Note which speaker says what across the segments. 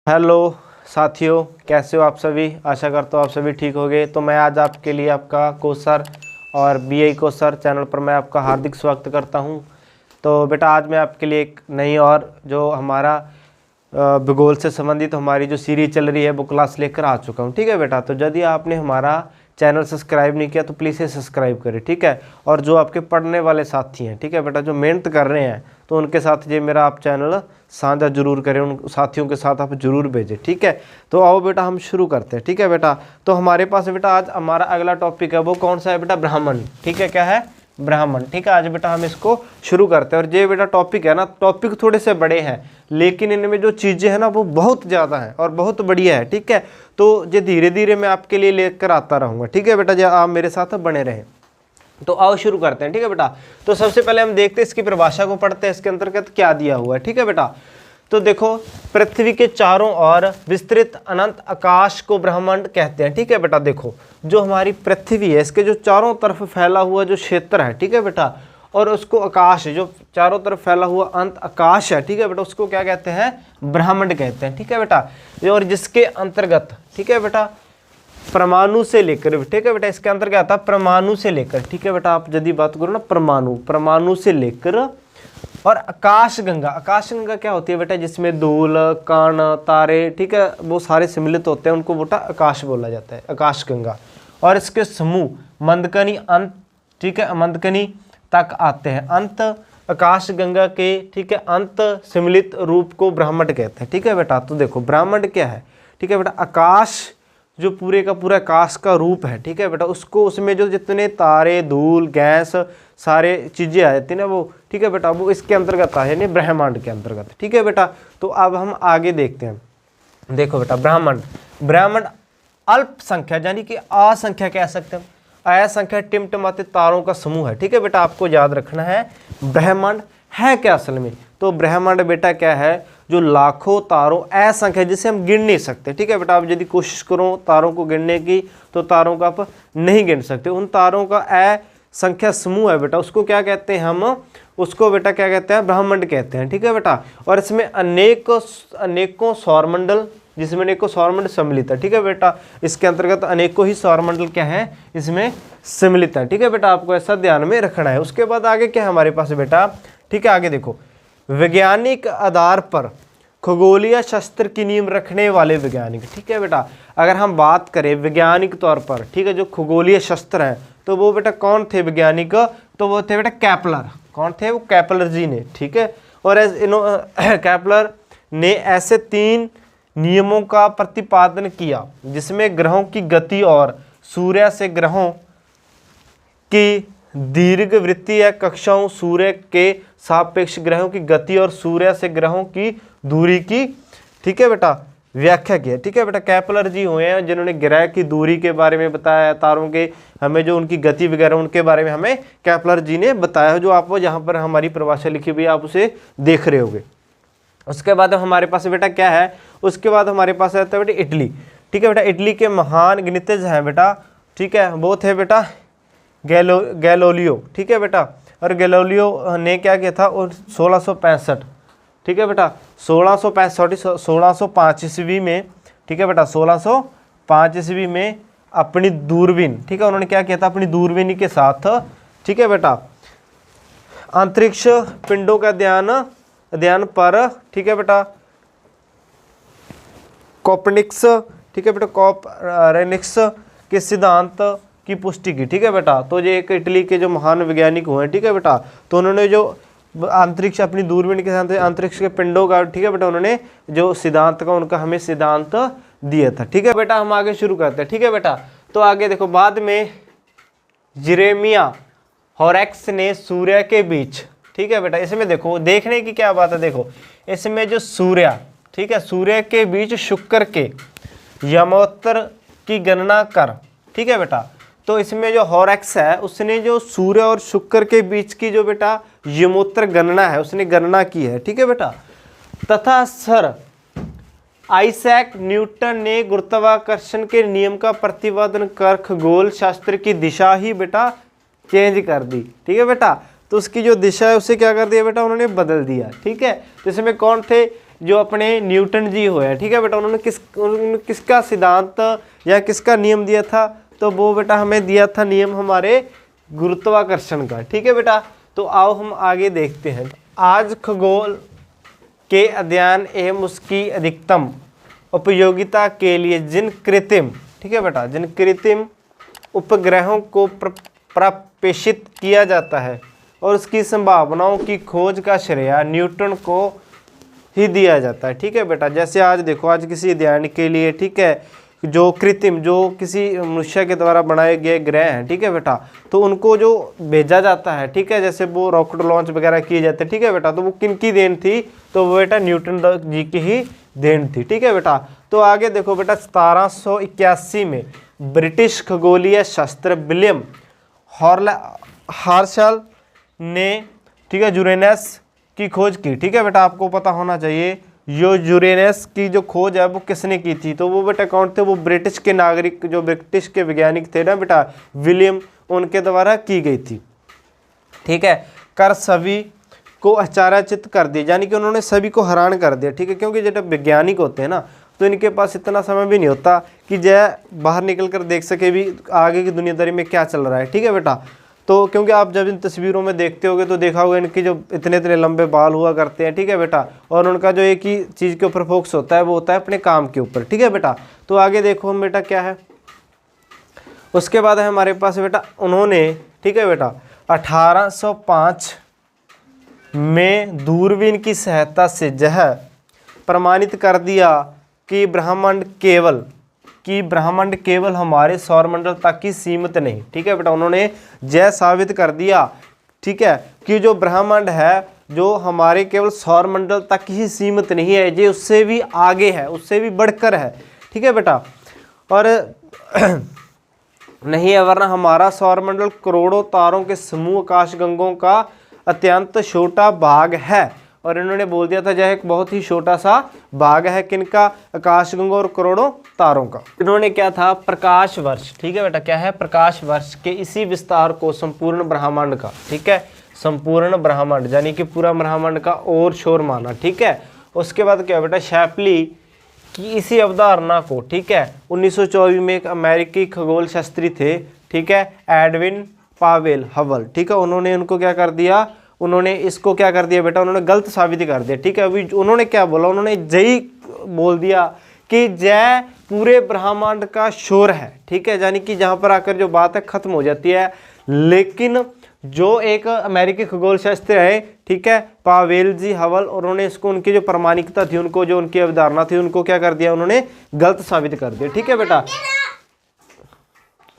Speaker 1: Hello साथियों, कैसे हो आप सभी। आशा करता हूँ आप सभी ठीक होंगे। तो मैं आज आपके लिए आपका कोसर और बीआई कोसर चैनल पर मैं आपका हार्दिक स्वागत करता हूँ। तो बेटा आज मैं आपके लिए एक नई और जो हमारा भूगोल से संबंधित हमारी जो सीरीज चल रही है वो क्लास लेकर आ चुका हूँ। ठीक है बेटा, तो यदि आपने हमारा चैनल सब्सक्राइब नहीं किया तो प्लीज़ ये सब्सक्राइब करें। ठीक है, और जो आपके पढ़ने वाले साथी हैं, ठीक है बेटा, जो मेहनत कर रहे हैं, तो उनके साथ ये मेरा आप चैनल साझा जरूर करें, उन साथियों के साथ आप जरूर भेजें। ठीक है, तो आओ बेटा हम शुरू करते हैं। ठीक है बेटा, तो हमारे पास बेटा आज हमारा अगला टॉपिक है, वो कौन सा है बेटा, ब्राह्मण। ठीक है, क्या है, ब्राह्मण। ठीक है, आज बेटा हम इसको शुरू करते हैं। और ये बेटा टॉपिक है ना, टॉपिक थोड़े से बड़े हैं लेकिन इनमें जो चीज़ें हैं ना वो बहुत ज़्यादा हैं और बहुत बढ़िया है। ठीक है, तो ये धीरे धीरे मैं आपके लिए लेकर आता रहूँगा। ठीक है बेटा, जो आप मेरे साथ बने रहें। तो आओ शुरू करते हैं। ठीक है बेटा, तो सबसे पहले हम देखते हैं इसकी परिभाषा को, पढ़ते हैं इसके अंतर्गत क्या दिया हुआ है। ठीक है बेटा, तो देखो, पृथ्वी के चारों ओर विस्तृत अनंत आकाश को ब्रह्मांड कहते हैं। ठीक है बेटा, देखो जो हमारी पृथ्वी है इसके जो चारों तरफ फैला हुआ जो क्षेत्र है, ठीक है बेटा, और उसको आकाश, जो चारों तरफ फैला हुआ अनंत आकाश है, ठीक है बेटा, उसको क्या कहते हैं, ब्रह्मांड कहते हैं। ठीक है बेटा, और जिसके अंतर्गत, ठीक है बेटा, परमाणु से लेकर, ठीक है बेटा, इसके अंतर्गत आता है परमाणु से लेकर, ठीक है बेटा, आप यदि बात करो ना परमाणु से लेकर, और आकाश गंगा क्या होती है बेटा, जिसमें धूल कण तारे, ठीक है, वो सारे सम्मिलित होते हैं, उनको बेटा आकाश बोला जाता है, आकाश गंगा। और इसके समूह मंदकनी अंत, ठीक है, मंदकनी तक आते हैं, अंत आकाश गंगा के, ठीक है, अंत सम्मिलित रूप को ब्रह्मांड कहते हैं। ठीक है बेटा, तो देखो ब्रह्मांड क्या है, ठीक है बेटा, आकाश जो पूरे का पूरा आकाश का रूप है, ठीक है बेटा, उसको उसमें जो जितने तारे धूल गैस सारे चीज़ें आ जाती है ना वो, ठीक है बेटा, वो इसके अंतर्गत है, यानी ब्रह्मांड के अंतर्गत। ठीक है बेटा, तो अब हम आगे देखते हैं। देखो बेटा, ब्रह्मांड अल्प संख्या यानी कि असंख्या कह सकते हैं, असंख्या टिमटिमाते तारों का समूह है। ठीक है बेटा, आपको याद रखना है ब्रह्मांड है क्या असल में। तो ब्रह्मांड बेटा क्या है, जो लाखों तारों असंख्य जिसे हम गिन नहीं सकते। ठीक है बेटा, आप यदि कोशिश करो तारों को गिनने की तो तारों को आप नहीं गिन सकते। उन तारों का असंख्य समूह है बेटा, उसको क्या कहते हैं हम, उसको बेटा क्या कहते हैं, ब्रह्मांड कहते हैं। ठीक है बेटा, और इसमें अनेकों सौरमंडल, जिसमें अनेकों सौरमंडल सम्मिलित है। ठीक है बेटा, इसके अंतर्गत अनेकों ही सौरमंडल क्या है, इसमें सम्मिलित है। ठीक है बेटा, आपको ऐसा ध्यान में रखना है। उसके बाद आगे क्या है हमारे पास बेटा, ठीक है, आगे देखो, वैज्ञानिक आधार पर खगोलीय शास्त्र की नींव रखने वाले वैज्ञानिक। ठीक है बेटा, अगर हम बात करें वैज्ञानिक तौर पर, ठीक है, जो खगोलीय शास्त्र है, तो वो बेटा कौन थे वैज्ञानिक, तो वो थे बेटा केपलर। कौन थे वो, केपलर जी ने। ठीक है, और केपलर ने ऐसे 3 नियमों का प्रतिपादन किया जिसमें ग्रहों की गति और सूर्य से ग्रहों की दीर्घवृत्तीय या कक्षाओं, सूर्य के सापेक्ष ग्रहों की गति और सूर्य से ग्रहों की दूरी की, ठीक है बेटा, व्याख्या की है। ठीक है बेटा, केपलर जी हुए हैं जिन्होंने ग्रह की दूरी के बारे में बताया, तारों के हमें जो उनकी गति वगैरह उनके बारे में हमें केपलर जी ने बताया, जो आप यहाँ पर हमारी परिभाषा लिखी हुई आप उसे देख रहे होगे। उसके बाद हमारे पास बेटा क्या है, उसके बाद हमारे पास आता है बेटा इटली। ठीक है बेटा, इटली के महान गणितज्ञ हैं बेटा, ठीक है, वो थे बेटा गैलोलियो। ठीक है बेटा, और गैलोलियो ने क्या किया था, और 1665, ठीक है बेटा, 1605 ईस्वी में, ठीक है बेटा, 1605 ईस्वी में अपनी दूरबीन, ठीक है, उन्होंने क्या किया था, अपनी दूरबीन के साथ, ठीक है बेटा, अंतरिक्ष पिंडों का अध्ययन पर, ठीक है बेटा, कोपर्निकस, ठीक है बेटा, कोपरनिकस के सिद्धांत की पुष्टि की। ठीक है बेटा, तो ये एक इटली के जो महान वैज्ञानिक हुए हैं, ठीक है बेटा, तो उन्होंने जो अंतरिक्ष अपनी दूरबीन के साथ अंतरिक्ष के पिंडों का, ठीक है बेटा, उन्होंने जो सिद्धांत का उनका हमें सिद्धांत दिया था। ठीक है बेटा, हम आगे शुरू करते हैं। ठीक है बेटा, तो आगे देखो, बाद में जेरेमिया हॉरेक्स ने सूर्य के बीच, ठीक है बेटा, इसमें देखो देखने की क्या बात है, देखो इसमें जो सूर्य, ठीक है, सूर्य के बीच शुक्र के यमोत्तर की गणना कर, ठीक है बेटा, तो इसमें जो हॉरेक्स है उसने जो सूर्य और शुक्र के बीच की जो बेटा यमोत्तर गणना है उसने गणना की है। ठीक है बेटा, तथा सर आइजैक न्यूटन ने गुरुत्वाकर्षण के नियम का प्रतिपादन कर खगोल शास्त्र की दिशा ही बेटा चेंज कर दी। ठीक है बेटा, तो उसकी जो दिशा है उसे क्या कर दिया बेटा, उन्होंने बदल दिया। ठीक है, तो इसमें कौन थे, जो अपने न्यूटन जी हुए हैं, ठीक है बेटा, उन्होंने किसका सिद्धांत या किसका नियम दिया था, तो वो बेटा हमें दिया था नियम हमारे गुरुत्वाकर्षण का, ठीक है बेटा। तो आओ हम आगे देखते हैं। आज खगोल के अध्ययन एवं उसकी अधिकतम उपयोगिता के लिए जिन कृत्रिम, ठीक है बेटा, जिन कृत्रिम उपग्रहों को प्रक्षेपित किया जाता है और उसकी संभावनाओं की खोज का श्रेय न्यूटन को ही दिया जाता है, ठीक है बेटा। जैसे आज देखो, आज किसी अध्ययन के लिए, ठीक है, जो कृत्रिम, जो किसी मनुष्य के द्वारा बनाए गए ग्रह हैं, ठीक है बेटा, तो उनको जो भेजा जाता है, ठीक है, जैसे वो रॉकेट लॉन्च वगैरह किए जाते हैं, ठीक है बेटा, तो वो किन की देन थी, तो वो बेटा न्यूटन जी की ही देन थी, ठीक है बेटा। तो आगे देखो बेटा, 1781 में ब्रिटिश खगोलीय शास्त्र विलियम हर्शल ने, ठीक है, यूरेनस की खोज की, ठीक है बेटा। आपको पता होना चाहिए यो यूरेनस की जो खोज है वो किसने की थी, तो वो बेटा कौन थे, वो ब्रिटिश के नागरिक, जो ब्रिटिश के वैज्ञानिक थे ना बेटा, विलियम, उनके द्वारा की गई थी, ठीक है। कर सभी को आश्चर्यचकित कर दिया, यानी कि उन्होंने सभी को हैरान कर दिया, ठीक है, क्योंकि जब वैज्ञानिक होते हैं ना तो इनके पास इतना समय भी नहीं होता कि जय बाहर निकल कर देख सके भी आगे की दुनियादारी में क्या चल रहा है, ठीक है बेटा। तो क्योंकि आप जब इन तस्वीरों में देखते होगे तो देखा होगा इनके जो इतने इतने लंबे बाल हुआ करते हैं, ठीक है बेटा, और उनका जो एक ही चीज़ के ऊपर फोकस होता है वो होता है अपने काम के ऊपर, ठीक है बेटा। तो आगे देखो हम बेटा क्या है, उसके बाद है हमारे पास बेटा, उन्होंने, ठीक है बेटा, 1805 में दूरबीन की सहायता से यह प्रमाणित कर दिया कि ब्रह्मांड केवल हमारे सौरमंडल तक ही सीमित नहीं, ठीक है बेटा। उन्होंने यह साबित कर दिया, ठीक है, कि जो ब्रह्मांड है जो हमारे केवल सौरमंडल तक ही सीमित नहीं है, ये उससे भी आगे है, उससे भी बढ़कर है, ठीक है बेटा। और नहीं है, वरना हमारा सौरमंडल करोड़ों तारों के समूह आकाशगंगों का अत्यंत छोटा भाग है। और इन्होंने बोल दिया था यह एक बहुत ही छोटा सा भाग है, किनका, आकाशगंगों और करोड़ों तारों का। इन्होंने क्या था, प्रकाश वर्ष, ठीक है बेटा, क्या है, प्रकाश वर्ष के इसी विस्तार को संपूर्ण ब्रह्मांड का, ठीक है, संपूर्ण ब्रह्मांड यानी कि पूरा ब्रह्मांड का और शोर माना, ठीक है। उसके बाद क्या बेटा, शैपली की इसी अवधारणा को, ठीक है, 1924 में एक अमेरिकी खगोल शास्त्री थे, ठीक है, एडविन पावेल हबल, ठीक है, उन्होंने उनको क्या कर दिया, उन्होंने इसको क्या कर दिया बेटा, उन्होंने गलत साबित कर दिया, ठीक है। अभी उन्होंने क्या बोला, उन्होंने यही बोल दिया कि जय पूरे ब्रह्मांड का शोर है, ठीक है, यानी कि जहाँ पर आकर जो बात है खत्म हो जाती है। लेकिन जो एक अमेरिकी खगोल शास्त्री है, ठीक है, पावेल जी हबल, उन्होंने इसको, उनकी जो प्रामाणिकता थी, उनको जो उनकी अवधारणा थी, उनको क्या कर दिया, उन्होंने गलत साबित कर दिया, ठीक है बेटा।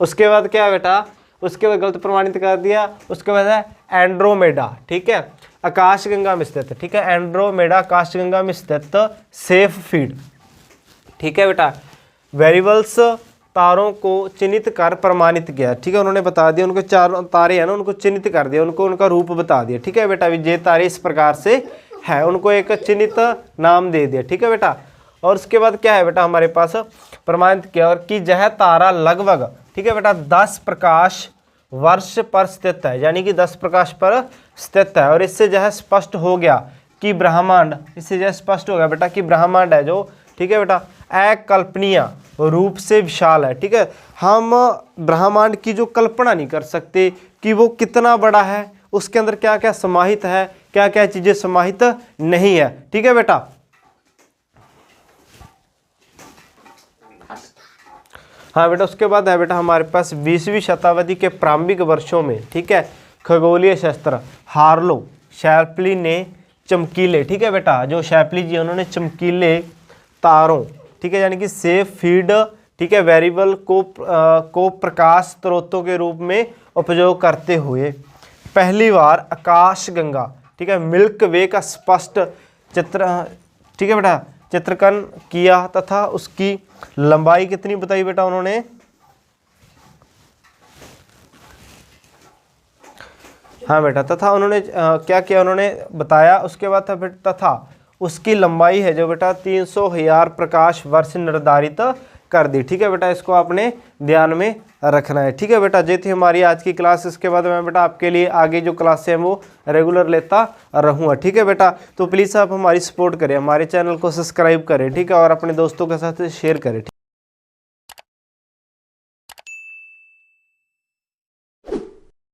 Speaker 1: उसके बाद क्या है बेटा, उसके बाद गलत प्रमाणित कर दिया। उसके बाद है एंड्रोमेडा, ठीक है, आकाशगंगा में स्थित, ठीक है, एंड्रोमेडा आकाशगंगा में स्थित सेफ फीड, ठीक है बेटा, वेरिएबल्स तारों को चिन्हित कर प्रमाणित किया, ठीक है, उन्होंने बता दिया, उनको 4 तारे हैं ना, उनको चिन्हित कर दिया, उनको उनका रूप बता दिया, ठीक है बेटा, ये तारे इस प्रकार से है, उनको एक चिन्हित नाम दे दिया, ठीक है बेटा। और उसके बाद क्या है बेटा, हमारे पास प्रमाणित किया और कि यह तारा लगभग, ठीक है बेटा, 10 प्रकाश वर्ष पर स्थित है, यानी कि 10 प्रकाश पर स्थित है। और इससे जो है स्पष्ट हो गया कि ब्रह्मांड, इससे जो स्पष्ट हो गया बेटा कि ब्रह्मांड है जो, ठीक है बेटा, अकल्पनीय रूप से विशाल है, ठीक है। हम ब्रह्मांड की जो कल्पना नहीं कर सकते कि वो कितना बड़ा है, उसके अंदर क्या क्या समाहित है, क्या क्या चीजें समाहित नहीं है, ठीक है बेटा। हाँ बेटा, उसके बाद है बेटा हमारे पास 20वीं शताब्दी के प्रारंभिक वर्षों में, ठीक है, खगोलीय शास्त्र हार्लो शैपली ने चमकीले, ठीक है बेटा, जो शैपली जी उन्होंने चमकीले तारों, ठीक है, यानी कि सेफ फीड, ठीक है, वेरिएबल को प्रकाश स्रोतों के रूप में उपयोग करते हुए पहली बार आकाशगंगा, ठीक है, मिल्क वे का स्पष्ट चित्र, ठीक है बेटा, चित्रकन किया तथा उसकी लंबाई कितनी बताई बेटा उन्होंने, हाँ बेटा, तथा उन्होंने क्या किया, उन्होंने बताया। उसके बाद था बेटा, तथा उसकी लंबाई है जो बेटा 300,000 प्रकाश वर्ष निर्धारित कर दी। ठीक है बेटा, इसको आपने ध्यान में रखना है। ठीक है बेटा, ये थी हमारी आज की क्लास। इसके बाद मैं बेटा आपके लिए आगे जो क्लास है वो रेगुलर लेता रहूँगा। ठीक है बेटा, तो प्लीज़ आप हमारी सपोर्ट करें, हमारे चैनल को सब्सक्राइब करें। ठीक है, और अपने दोस्तों के साथ शेयर करें।